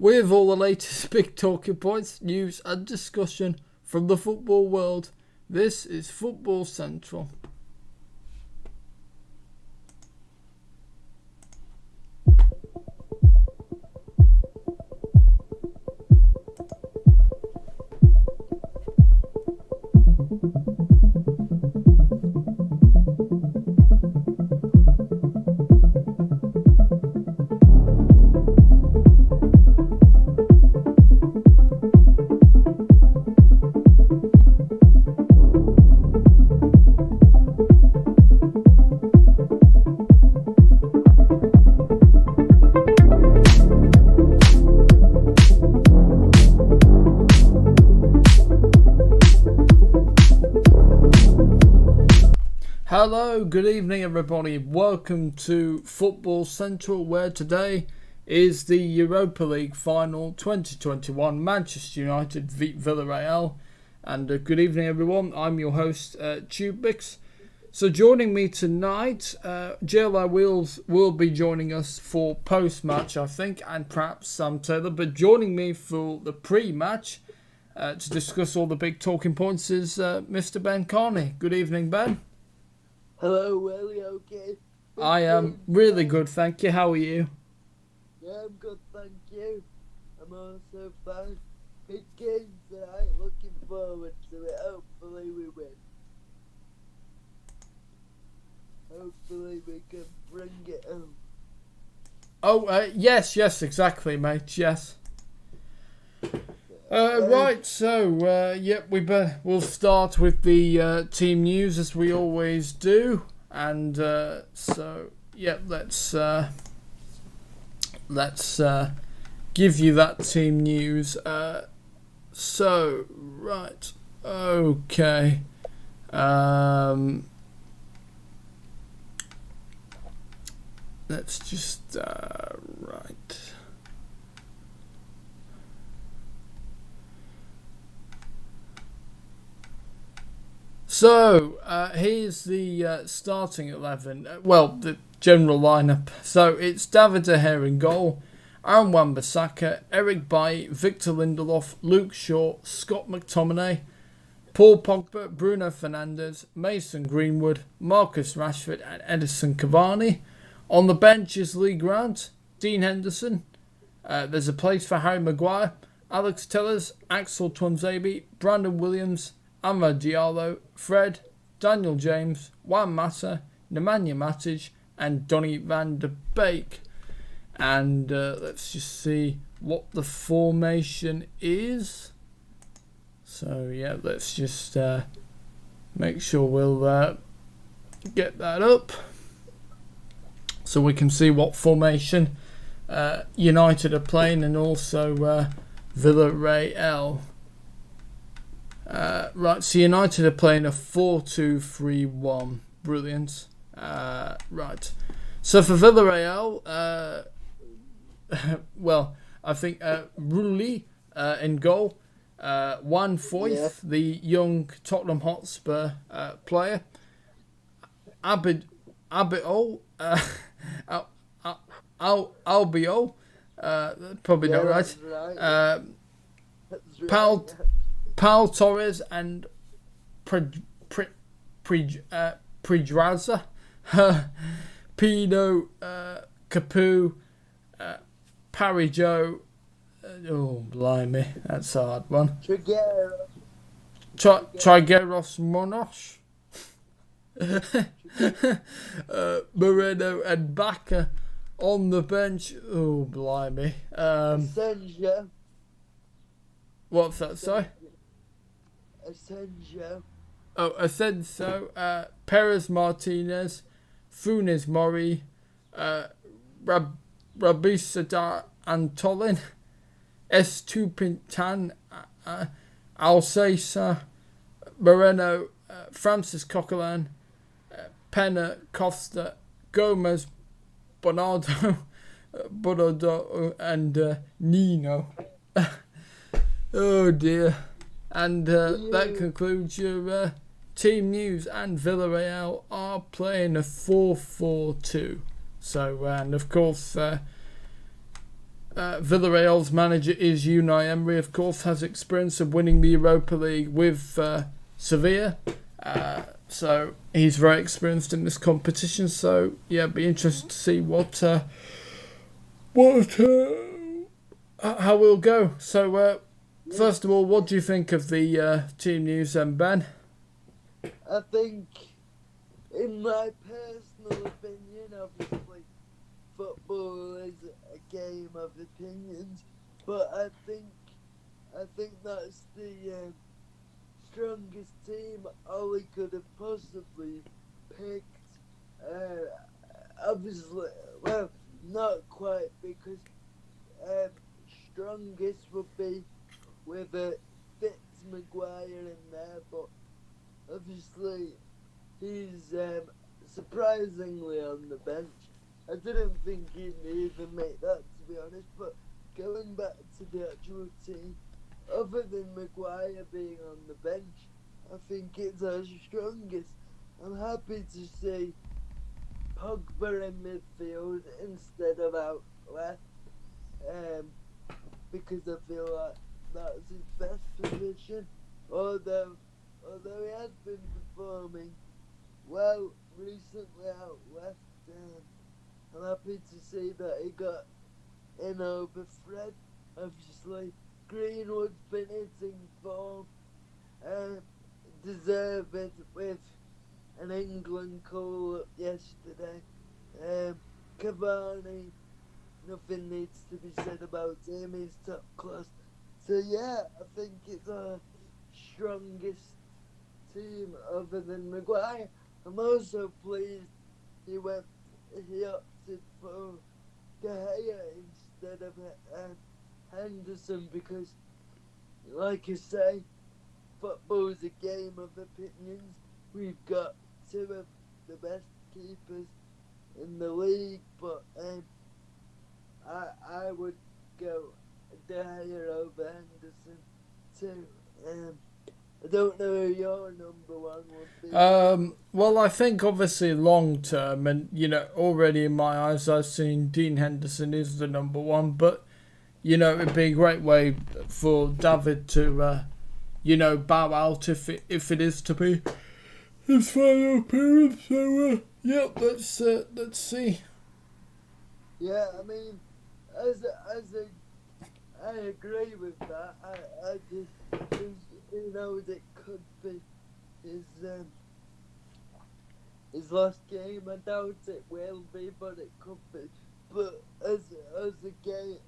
with all the latest big talking points, news and discussion from the football world. This is Football Central. Hello, good evening everybody. Welcome to Football Central, where today is the Europa League final 2021. Manchester United beat Villarreal. And good evening everyone. I'm your host, TubeMix. So joining me tonight, JLI Wheels will be joining us for post-match, I think, and perhaps Sam Taylor. But joining me for the pre-match to discuss all the big talking points is Mr. Ben Carney. Good evening, Ben. Hello, Willie, okay? I am really good, thank you. How are you? Yeah, I'm good, thank you. I'm also fine. Big game tonight, looking forward to it. Hopefully we win. Hopefully we can bring it home. Oh, yes, exactly, mate, yes. Right, so, we'll start with the team news as we always do. And, let's give you that team news. Okay. Let's just, right. So, here's the starting 11. The general lineup. So, it's David De Gea in goal, Aaron Wan-Bissaka, Eric Bailly, Victor Lindelof, Luke Shaw, Scott McTominay, Paul Pogba, Bruno Fernandes, Mason Greenwood, Marcus Rashford and Edison Cavani. On the bench is Lee Grant, Dean Henderson. There's a place for Harry Maguire, Alex Tellers, Axel Tuanzebe, Brandon Williams, Amad Diallo, Fred, Daniel James, Juan Mata, Nemanja Matic and Donny van de Beek. And let's just see what the formation is. So yeah, let's just make sure we'll get that up so we can see what formation United are playing, and also Villarreal. Right, so United are playing a 4-2-3-1. Brilliant. Right. So for Villarreal, I think Rulli in goal. Juan Foyth, the young Tottenham Hotspur player. Albiol, probably not right. Paul Torres and Pedraza, Pino, Capu, Parijo. Oh, blimey, that's a hard one. Trigueros Monos, Moreno and Bacca on the bench. Oh, blimey. What's that, sorry? Asensio, Perez Martinez, Funes Mori, Rabisa Antolin, Estupintan, Alcesa, Moreno, Francis Coquelin, Pena, Costa, Gomez, Bernardo, and Nino. Oh dear. And that concludes your team news. And Villarreal are playing a 4-4-2. So, and of course, Villarreal's manager is Unai Emery, of course, has experience of winning the Europa League with Sevilla. So he's very experienced in this competition. So yeah, it'd be interesting to see how we'll go. So first of all, what do you think of the team news, Ben? I think, in my personal opinion, obviously, football is a game of opinions, but I think that's the strongest team Ollie could have possibly picked. Obviously, well, not quite, because strongest would be with a Fitz Maguire in there, but obviously he's surprisingly on the bench. I didn't think he'd even make that, to be honest, but going back to the actual team, other than Maguire being on the bench, I think it's our strongest. I'm happy to see Pogba in midfield instead of out left, because I feel like that's his best position, although he has been performing well recently out left. I'm happy to see that he got in over Fred. Obviously, Greenwood's been hitting form, deserved with an England call-up yesterday. Cavani, nothing needs to be said about him, he's top class. So yeah, I think it's our strongest team other than Maguire. I'm also pleased he opted for De Gea instead of Henderson, because, like I say, football's a game of opinions. We've got two of the best keepers in the league, but I would go De Gea over Henderson too. I don't know who your number one would be. Well, I think obviously long term, and already in my eyes, I've seen Dean Henderson is the number one. But it'd be a great way for David to, bow out if it is to be his final appearance. So let's see. Yeah, I mean, I agree with that. I just think, it could be his last game. I doubt it will be, but it could be. But as a game,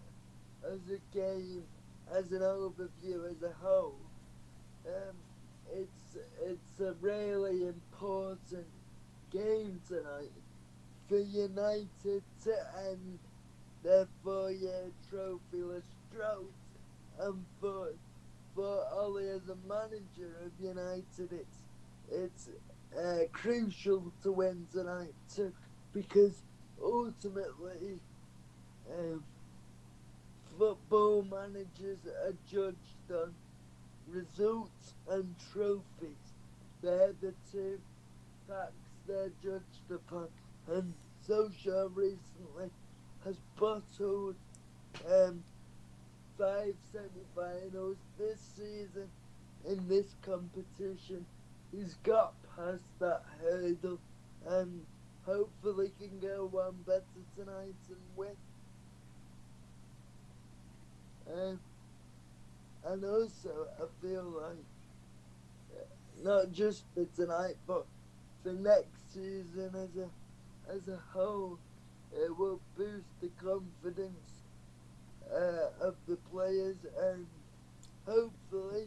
as an overview as a whole, it's a really important game tonight for United to end their 4-year trophyless drought, and for Ollie as a manager of United, it's crucial to win tonight too, because ultimately football managers are judged on results and trophies. They're the two facts they're judged upon, and Solskjaer recently has bottled 5 semi-finals this season in this competition. He's got past that hurdle, and hopefully can go one better tonight and win. And also, I feel like not just for tonight, but for next season as a whole, it will boost the confidence of the players, and hopefully,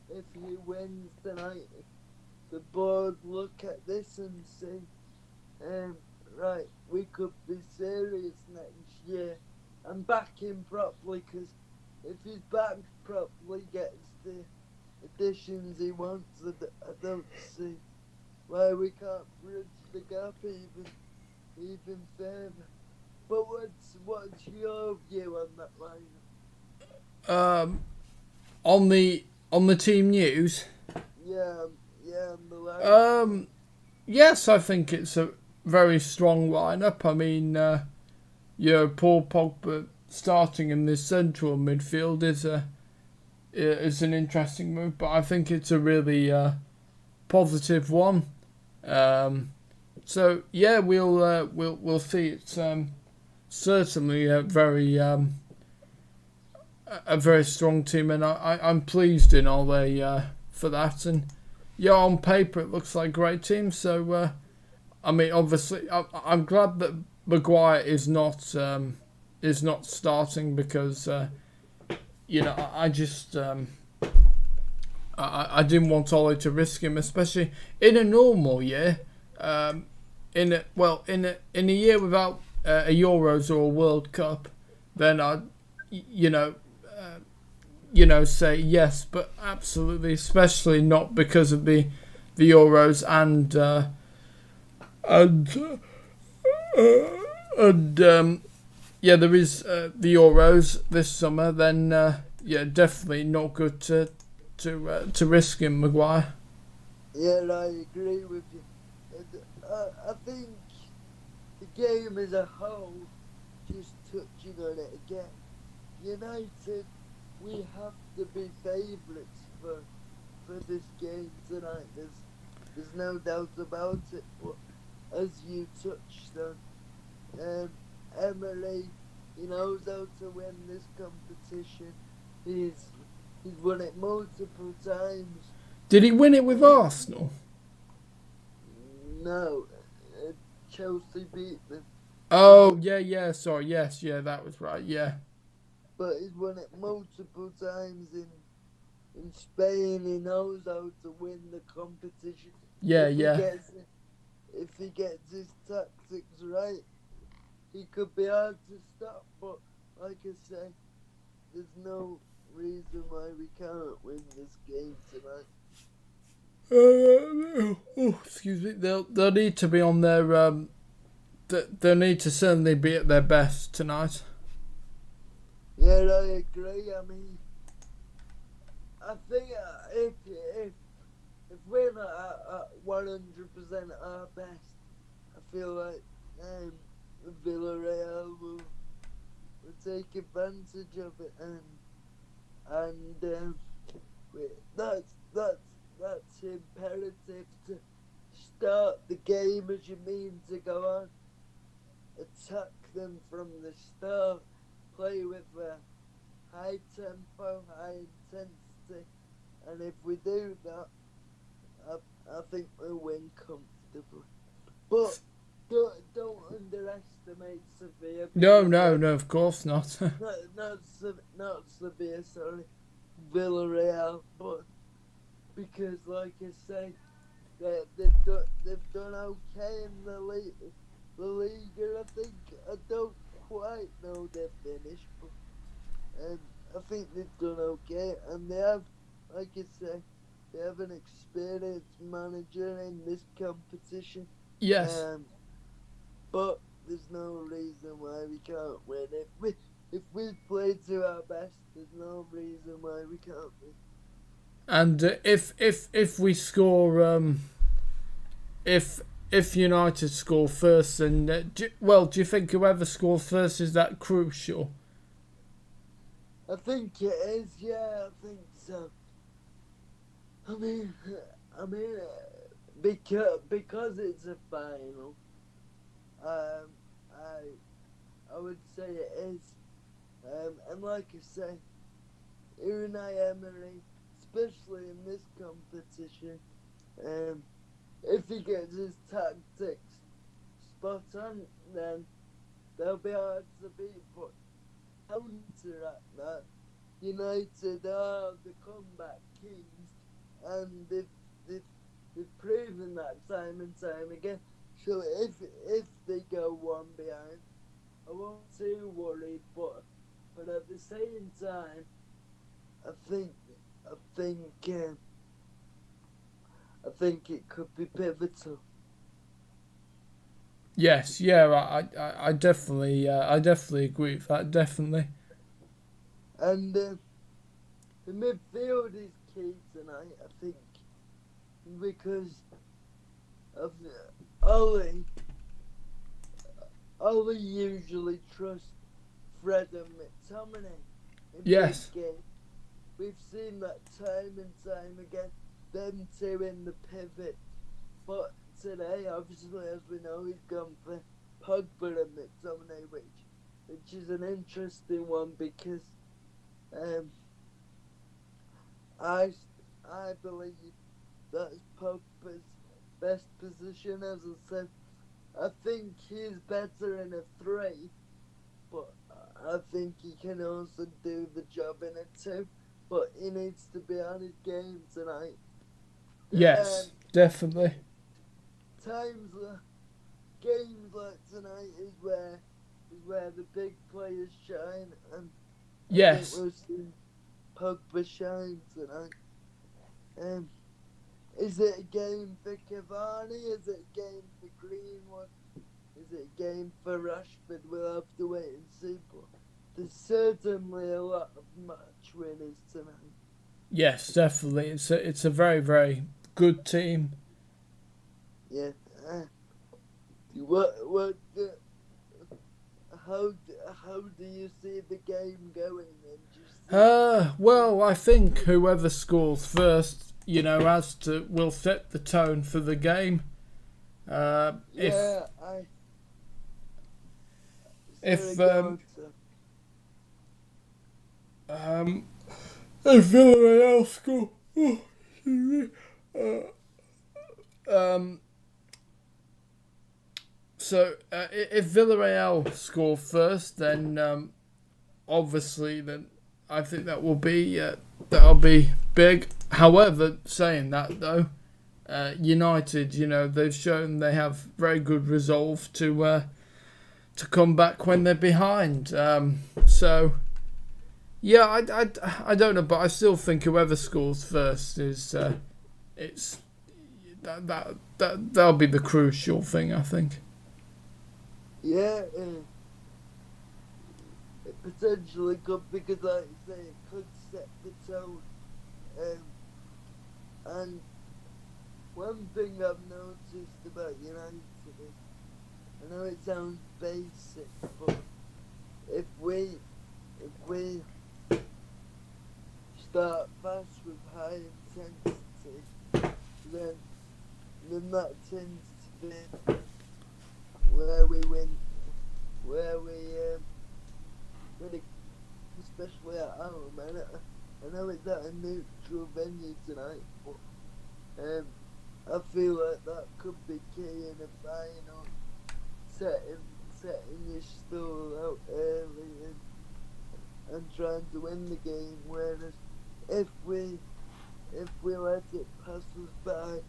if he wins tonight, the board look at this and say, right, we could be serious next year and back him properly, because if he's backed properly, gets the additions he wants, I don't see why we can't bridge the gap even further. But what's your view on that lineup? On the team news. Yeah, on the lineup. Yes, I think it's a very strong lineup. I mean, Paul Pogba starting in this central midfield is an interesting move, but I think it's a really positive one. So yeah, we'll see. It's certainly a very strong team, and I'm pleased in all for that. And yeah, on paper it looks like a great team. So I mean, obviously, I'm glad that Maguire is not starting because I just I didn't want Ollie to risk him, especially in a normal year. In a year without a Euros or a World Cup, then I'd say yes, but absolutely, especially not because of the Euros and there is the Euros this summer. Then definitely not good to risk him, Maguire. Yeah, I agree with you. I think the game as a whole, just touching on it again, United, we have to be favourites for this game tonight. There's no doubt about it. But as you touched on, Emery, he knows how to win this competition. He's won it multiple times. Did he win it with Arsenal? No, Chelsea beat them. Oh, yeah, sorry, yes, yeah, that was right, yeah. But he's won it multiple times in Spain. He knows how to win the competition. If he gets his tactics right, he could be hard to stop. But like I say, there's no reason why we can't win this game tonight. Excuse me. They'll need to be on their they'll need to certainly be at their best tonight. Yeah, I agree. I mean, I think if we're not at 100% our best, I feel like Villarreal will take advantage of it, and that's imperative to start the game as you mean to go on, attack them from the start, play with a high tempo, high intensity, and if we do that, I think we'll win comfortably. But don't underestimate Sevilla. No, of course not. not Sevilla, sorry, Villarreal, but because, like I say, they've done okay in the league. The Liga, I don't quite know their finish, but I think they've done okay, and they have, like I say, they have an experienced manager in this competition. Yes. But there's no reason why we can't win. If we play to our best, there's no reason why we can't win. And if we score, if United score first, then do you think whoever scores first is that crucial? I think it is. Yeah, I think so. I mean, because it's a final, I would say it is. And like I say, Unai Emery, especially in this competition, if he gets his tactics spot on, then they'll be hard to beat. But counteract that, United are the comeback kings, and they've proven that time and time again. So if they go one behind, I won't too worried. But at the same time, I think it could be pivotal. Yes, yeah, I definitely agree with that, definitely. And the midfield is key tonight, I think, because of Ollie usually trusts Fred and McTominay in Yes. big games. We've seen that time and time again, them two in the pivot. But today, obviously, as we know, he's gone for Pogba and McTominay, which is an interesting one because I believe that's Pogba's best position. As I said, I think he's better in a 3, but I think he can also do the job in a 2. But he needs to be on his game tonight. Yes, definitely. Games like tonight is where the big players shine, and Yes. I think we'll see Pogba shine tonight. Is it a game for Cavani? Is it a game for Greenwood? Is it a game for Rashford? We'll have to wait and see. But there's certainly a lot of match winners tonight. Yes, definitely. It's a very, very good team. Yeah. How do you see the game going then? Well, I think whoever scores first, will set the tone for the game. If Villarreal score, so if Villarreal score first, then obviously, then I think that'll be big. However, saying that though, United, they've shown they have very good resolve to come back when they're behind. So yeah, I don't know, but I still think whoever scores first is that'll be the crucial thing, I think. Yeah, it potentially could, because like you say, it could set the tone. And one thing I've noticed about United is, I know it sounds basic, but if we start fast with high intensity, then that tends to be where we win, especially at home. I know it's at a neutral venue tonight, but I feel like that could be key in a final, setting your stall out early and trying to win the game. Whereas if we let it pass us by,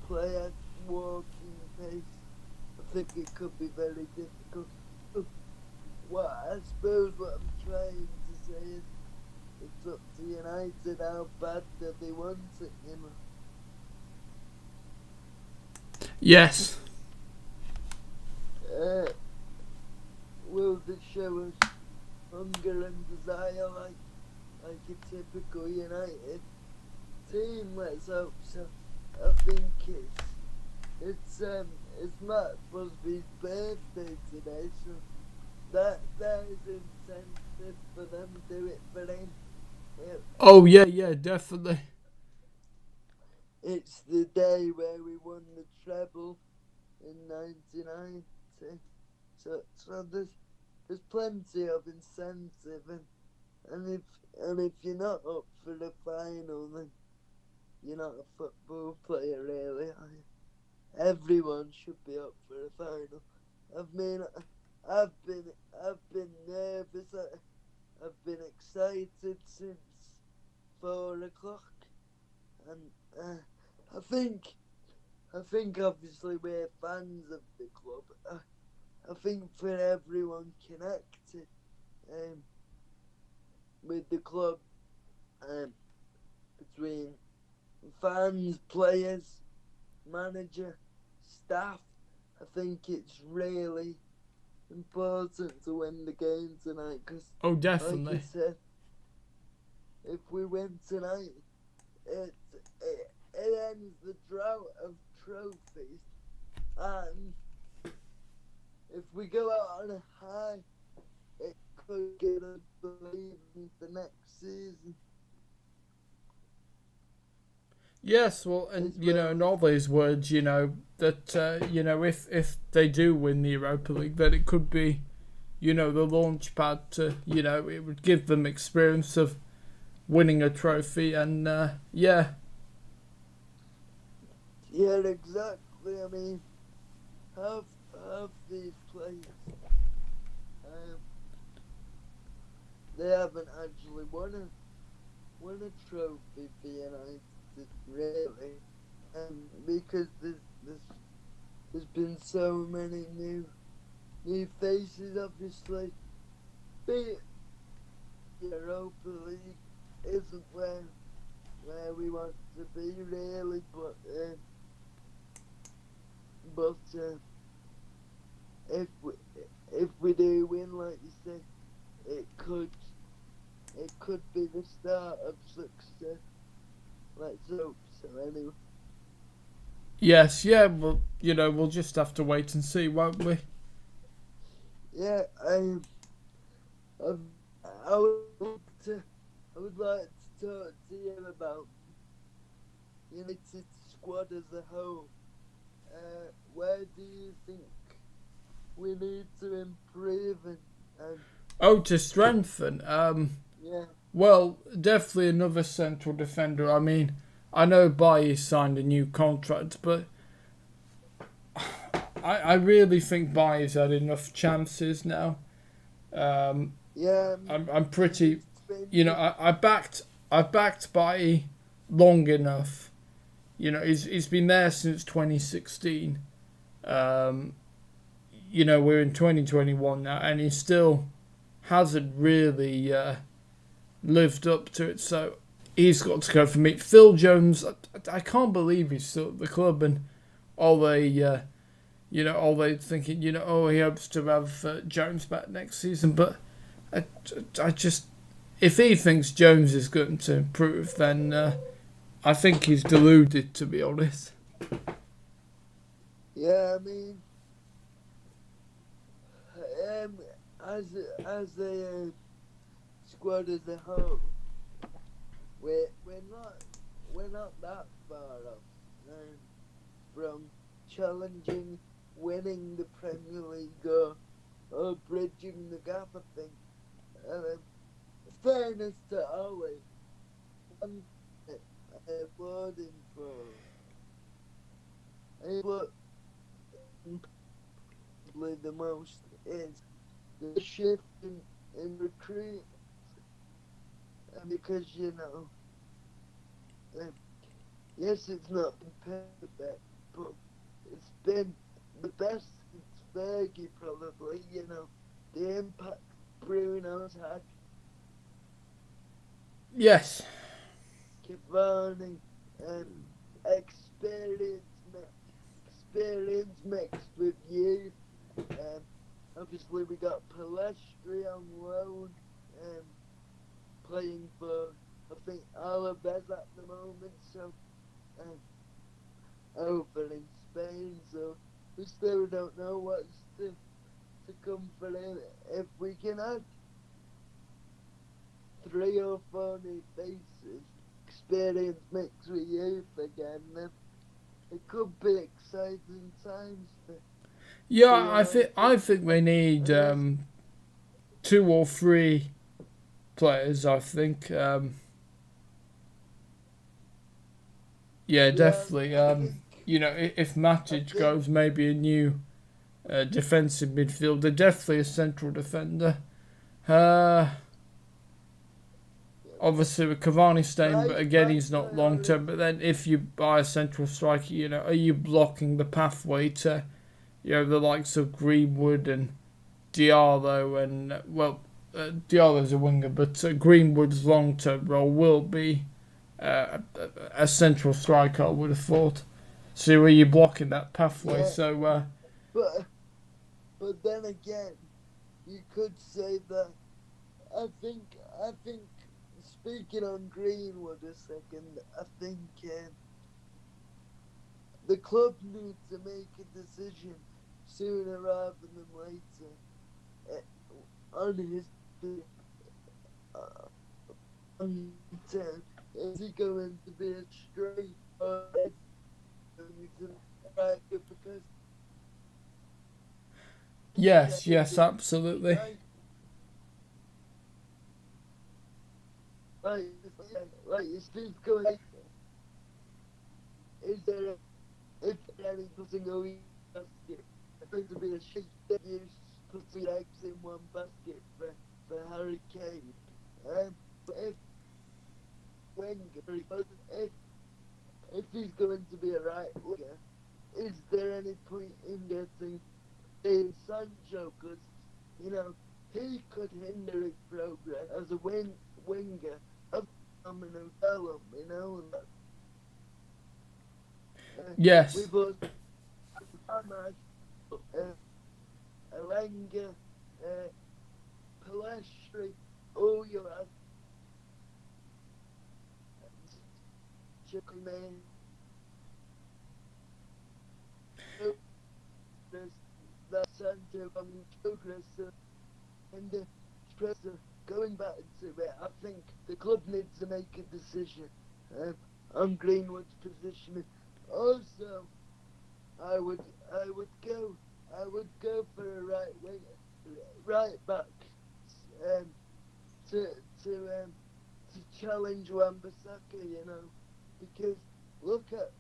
play at walking pace, I think it could be very difficult. I suppose what I'm trying to say is, it's up to United how bad that they want it, Yes. Will they show us hunger and desire like a typical United team? Let's hope so. I think it's Matt Busby's birthday today, so that is incentive for them to do it for him. Oh yeah, definitely. It's the day where we won the treble in 1990, so there's plenty of incentive, and if you're not up for the final, then you're not a football player, really, are you? Everyone should be up for the final. I mean, I've been nervous. I've been excited since 4 o'clock, and I think obviously we're fans of the club. I think for everyone connected with the club, between fans, players, manager, staff, I think it's really important to win the game tonight, because definitely, like you said, if we win tonight, it ends the drought of trophies, and if we go out on a high, it could get us believing for next season. Yes, well, and in all these words, that if they do win the Europa League, then it could be, the launch pad to, it would give them experience of winning a trophy, and yeah. Yeah, exactly. I mean, half these players, they haven't actually won a trophy for United, really, because there's been so many new faces, obviously. The Europa League isn't where we want to be, really, but if we do win, like you say, it could be the start of success. Let's hope so, anyway. Yes, yeah, well, we'll just have to wait and see, won't we? Yeah, I would like to talk to you about United squad as a whole. Where do you think we need to improve and to strengthen. yeah. Well, definitely another central defender. I mean, I know Bailly signed a new contract, but I really think Bailly's had enough chances now. Yeah, I'm pretty. I backed Bailly long enough. He's been there since 2016. We're in 2021 now, and he still hasn't really lived up to it. So he's got to go for me. Phil Jones, I can't believe he's still at the club, and all they thinking, he hopes to have Jones back next season. But I just, if he thinks Jones is going to improve, then I think he's deluded, to be honest. Yeah, I mean, as a squad as a whole, we're not that far off from challenging, winning the Premier League or bridging the gap. I think. Fairness to Ollie, one I applaud him for. Probably the most is the shift in recruit, because yes, it's not been perfect, but it's been the best since Fergie, probably. The impact Bruno's had, Yes. Cavani, experience mixed with youth. Obviously, we got Palestri on loan, playing for, I think, Alaves at the moment, so over in Spain. So we still don't know what's to come for him. If we can add 3 or 4 new faces, experience mixed with youth again, then it could be exciting times for. Yeah, I think they need 2 or 3 players. I think. Yeah, definitely. If Matic goes, maybe a new defensive midfielder. Definitely a central defender. Obviously with Cavani staying, but again he's not long term. But then if you buy a central striker, are you blocking the pathway to, the likes of Greenwood and Diallo and Diallo's a winger, but Greenwood's long term role will be a central striker, I would have thought. So are you blocking that pathway? Yeah. So. But then again, you could say that I think speaking on Greenwood a second, I think the club needs to make a decision sooner rather than later on be on 10? Is he going to be a straight or is he going to be right? Because Yes, absolutely. Like Steve going, is there if any putting a wee basket, it's going to be a sheet that you put 3 eggs in one basket for Harry Kane. But if Wenger, if he's going to be a right winger, is there any point in getting in Sancho? Because, you know, he could hinder his progress as a winger of phenomenal talent, you know. Yes. We both Ahmad, Wenger, Palestri, all your Chicken that Sancho coming progress and the presser going back to it. I think the club needs to make a decision on Greenwood's positioning. Also, I would go for a right back to challenge Wan-Bissaka, you know, because look at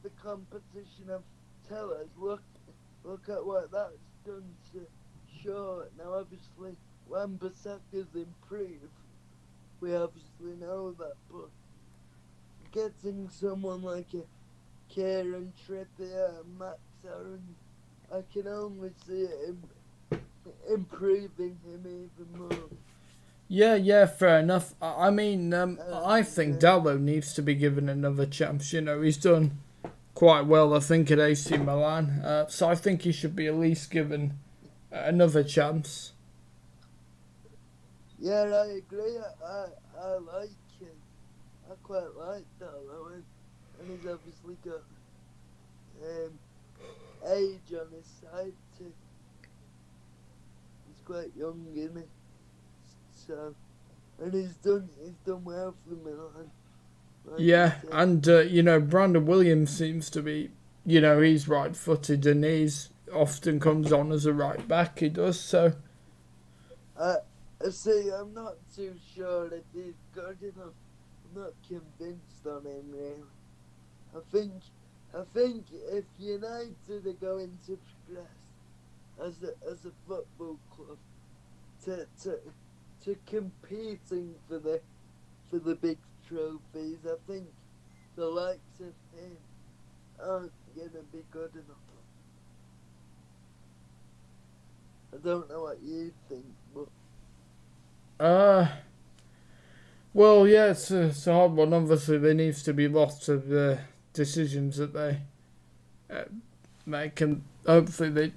the competition of Tellers. Look at what that's done to Shaw. Now, obviously, Wan-Bissaka's improved. We obviously know that, but getting someone like a Kieran Trippier and Max Aaron, I can only see it improving him even more. Yeah, fair enough. I mean, I think Dallo needs to be given another chance. You know, he's done quite well, I think, at AC Milan. So I think he should be at least given another chance. Yeah, I agree. I like him. I quite like Dallo, and he's obviously got age on his side too. He's quite young, isn't he? So, and he's done well for Milan. Like Yeah, and you know, Brandon Williams seems to be, you know, he's right-footed and he's often comes on as a right back. He does so. See, I'm not too sure if he's good enough. I'm not convinced on him really. I think if United are going to progress as a football club to competing for the big trophies, I think the likes of him aren't gonna be good enough. I don't know what you think, but Well, yeah, it's a hard one. Obviously, there needs to be lots of decisions that they make, and hopefully they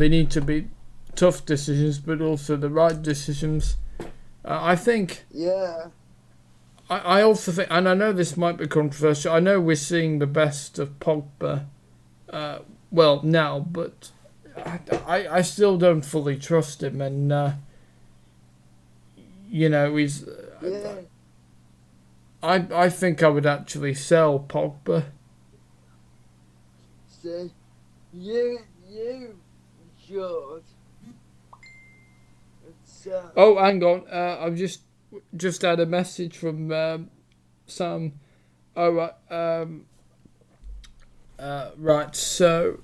need to be tough decisions, but also the right decisions. I think. yeah. I also think, and I know this might be controversial. I know we're seeing the best of Pogba, well now, but I still don't fully trust him, and you know he's. Yeah. I think I would actually sell Pogba. So you George. It's Oh, hang on. I've just had a message from Sam. Oh, right. Right. So,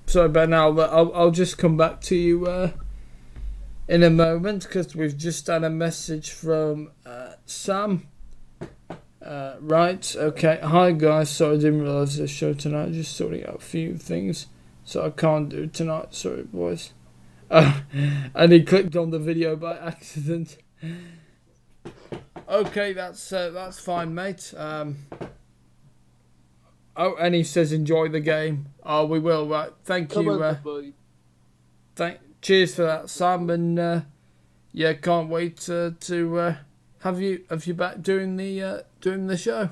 sorry, Ben. I'll just come back to you in a moment because we've just had a message from Sam. Right. Okay. Hi, guys. Sorry, I didn't realise this show tonight. Just sorting out a few things, so I can't do it tonight. Sorry, boys. And he clicked on the video by accident. Okay, that's fine, mate. Oh, and he says enjoy the game. Oh, we will. Right, thank come you. on, boy. Cheers for that, Sam. And yeah, can't wait to have you back doing the show.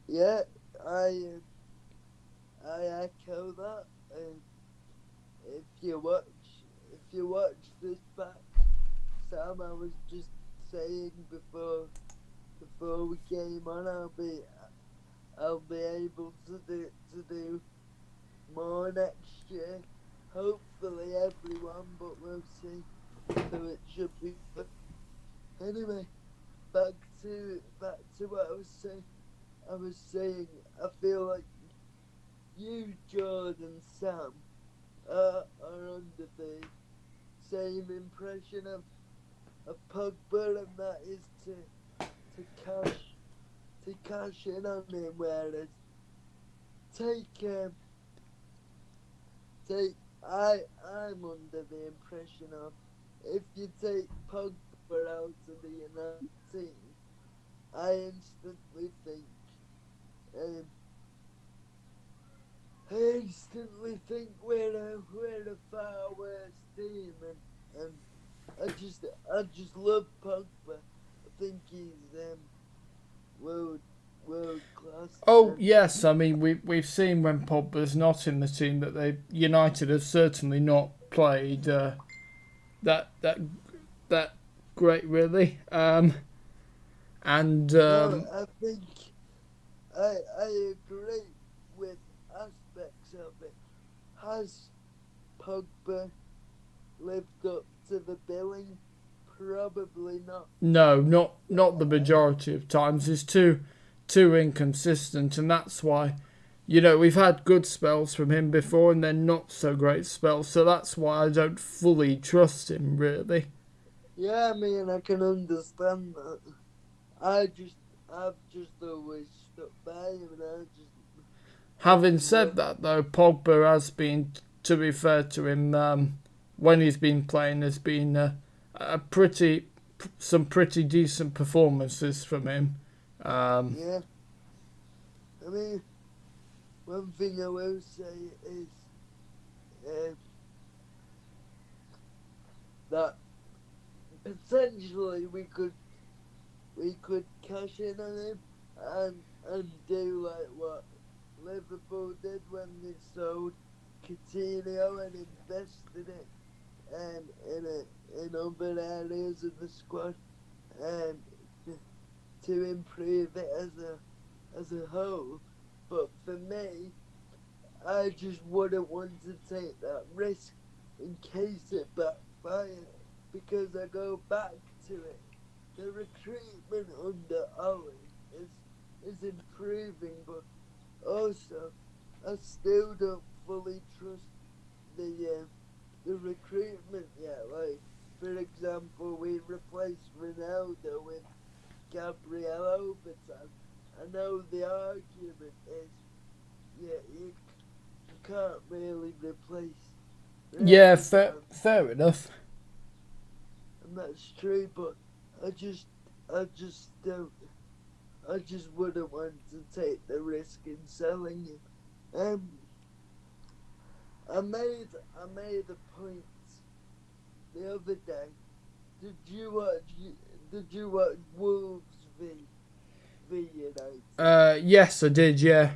Yeah, I echo that. If you watch you watch this back, Sam, I was just saying before we came on, I'll be able to do more next year. Hopefully everyone, but we'll see. So it should be good. Anyway, back to what I was saying. I feel like you, Jordan, Sam, are under the same impression of Pogba, and that is to cash in on him. Whereas I'm under the impression of, if you take Pogba out of the United team, I instantly think we're a far worse team, and I just love Pogba. I think he's world class. Oh yes, I mean we've seen when Pogba's not in the team that United have certainly not played that great really. I think I agree with aspects of it. Has Pogba lived up to the billing? Probably not. No, not the majority of times. He's too inconsistent, and that's why, we've had good spells from him before, and then not so great spells. So that's why I don't fully trust him, really. Yeah, I mean, I can understand that. I've just always stuck by him, and Having said that, though, Pogba has been, to be fair to him, when he's been playing, there's been some pretty decent performances from him. Yeah. I mean, one thing I will say is that potentially we could cash in on him and do like what Liverpool did when they sold Coutinho and invested it in other areas of the squad to improve it as a whole. But for me, I just wouldn't want to take that risk in case it backfires, because I go back to it. The recruitment under Ollie is improving, but also I still don't fully trust the recruitment yet. Like, for example, we replaced Ronaldo with Gabriel Overton. I know the argument is, you can't really replace Ronaldo. Yeah, fair enough. And that's true, but I just don't. I just wouldn't want to take the risk in selling him. I made a point the other day. Did you watch Wolves v United? Yes, I did. Yeah.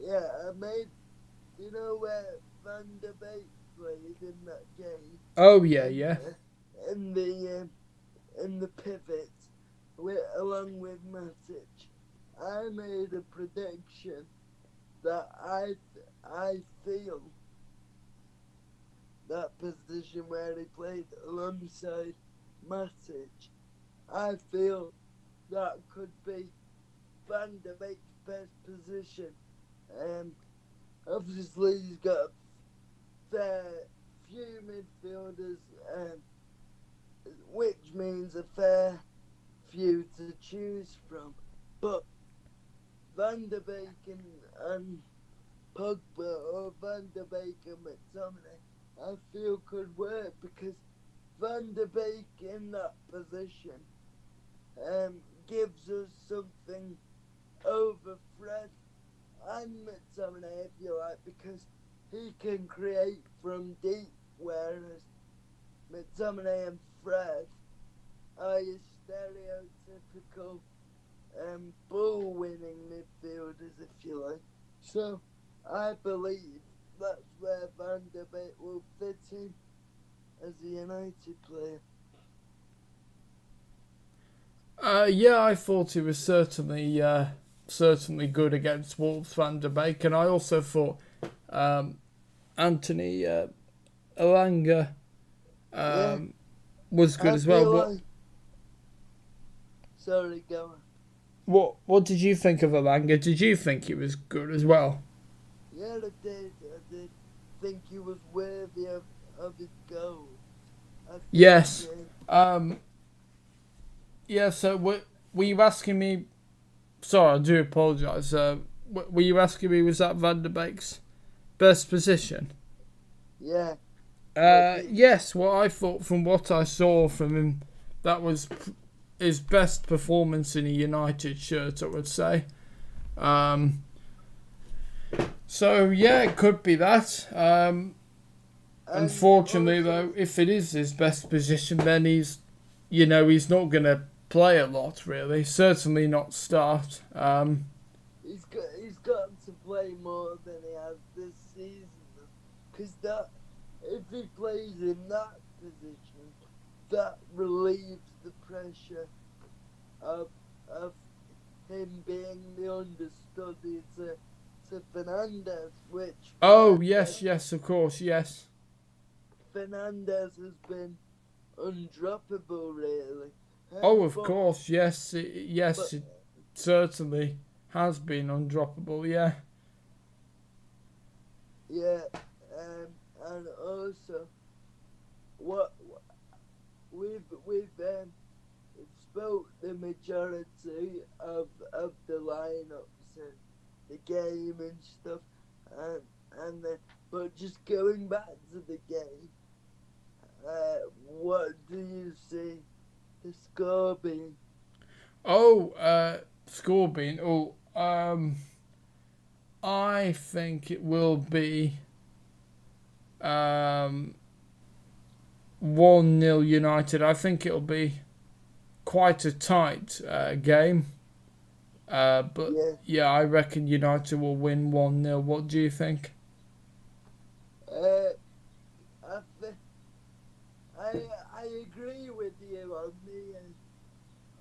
Yeah, I made. You know where Van der Beek played in that game? Oh yeah. In the pivot, along with Matic, I made a prediction that I feel that position where he played alongside Matic, I feel that could be Van der Beek's best position. Obviously he's got a fair few midfielders, which means a fair few to choose from. But Van der Beek and Pogba, or Van der Beek and McTominay, I feel could work, because Van der Beek in that position gives us something over Fred and McTominay, if you like, because he can create from deep, whereas McTominay and Fred are your stereotypical ball-winning midfielders, if you like. So I believe that's where Van der Beek will fit in. as a United player. Yeah, I thought he was certainly good against Wolves Van der Beek, and I also thought Anthony Elanga Yeah, was good I as well. feel like. Sorry, go on. What did you think of Elanga? Did you think he was good as well? Yeah, I did. I did think he was worthy of his goal. I think, Yes. Yeah. So were you asking me? Sorry, I do apologise. Were you asking me, was that Van der Beek's best position? yeah. Yes. Well, I thought from what I saw from him, that was his best performance in a United shirt, I would say. So yeah, it could be that. Unfortunately, though, if it is his best position, then he's not going to play a lot, really. Certainly not start. He's got to play more than he has this season, because that if he plays in that position, that relieves the pressure of him being the understudy to Fernandez, which Yes, of course, yes. Fernandez has been undroppable, really. Of course, yes, it certainly has been undroppable, yeah. Yeah, and also what we've spoke the majority of the lineups and the game and stuff, and then but just going back to the game, what do you see the score being? Score being I think it will be 1-0 United. I think it'll be quite a tight game. But yeah, I reckon United will win 1-0. What do you think? I agree with you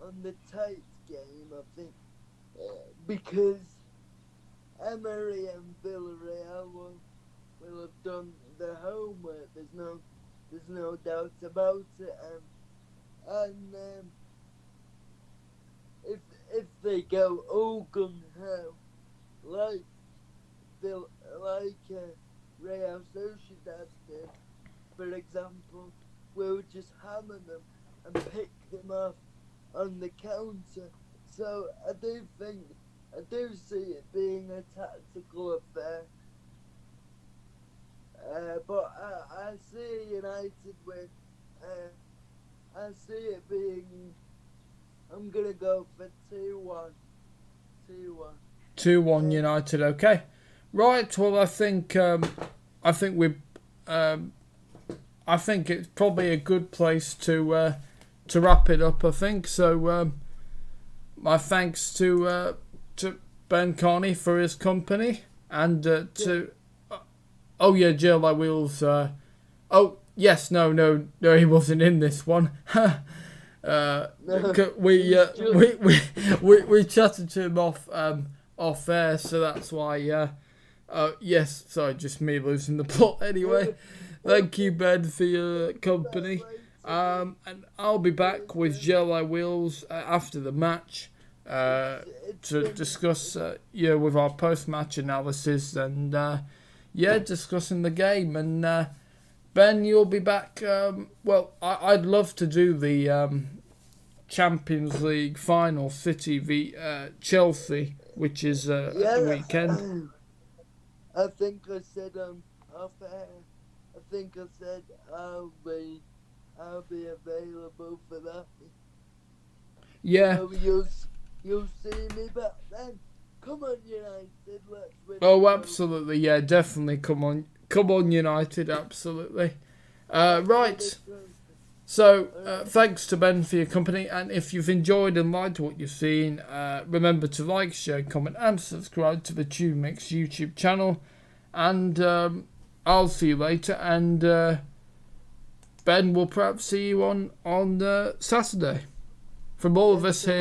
on the tight game. I think because Emery and Villarreal will have done their homework. There's no doubt about it. And if they go all gung ho like Real Sociedad did, for example, we'll just hammer them and pick them off on the counter. So I do see it being a tactical affair. But I see United win. I see it being. I'm gonna go for 2-1. 2-1. 2-1 United. Okay. Right. Well, I think it's probably a good place to wrap it up. I think so. My thanks to Ben Carney for his company and to Jill, I Wheels. Yes, no, he wasn't in this one. We chatted to him off air, so that's why. Yes, sorry, just me losing the plot. Anyway, thank you, Ben, for your company. And I'll be back with Jelly Wheels after the match to discuss, with our post-match analysis and discussing the game. And Ben, you'll be back. I'd love to do the Champions League final, City v Chelsea, which is at the weekend. I think I said off air. I think I said I'll be available for that. Yeah. So you'll see me back then. Come on, United, let's win. Oh, absolutely, yeah, definitely. Come on, United, absolutely. Right. So, thanks to Ben for your company, and if you've enjoyed and liked what you've seen, remember to like, share, comment, and subscribe to the TubeMix YouTube channel. And I'll see you later, and Ben, we'll perhaps see you on Saturday. From all of us here.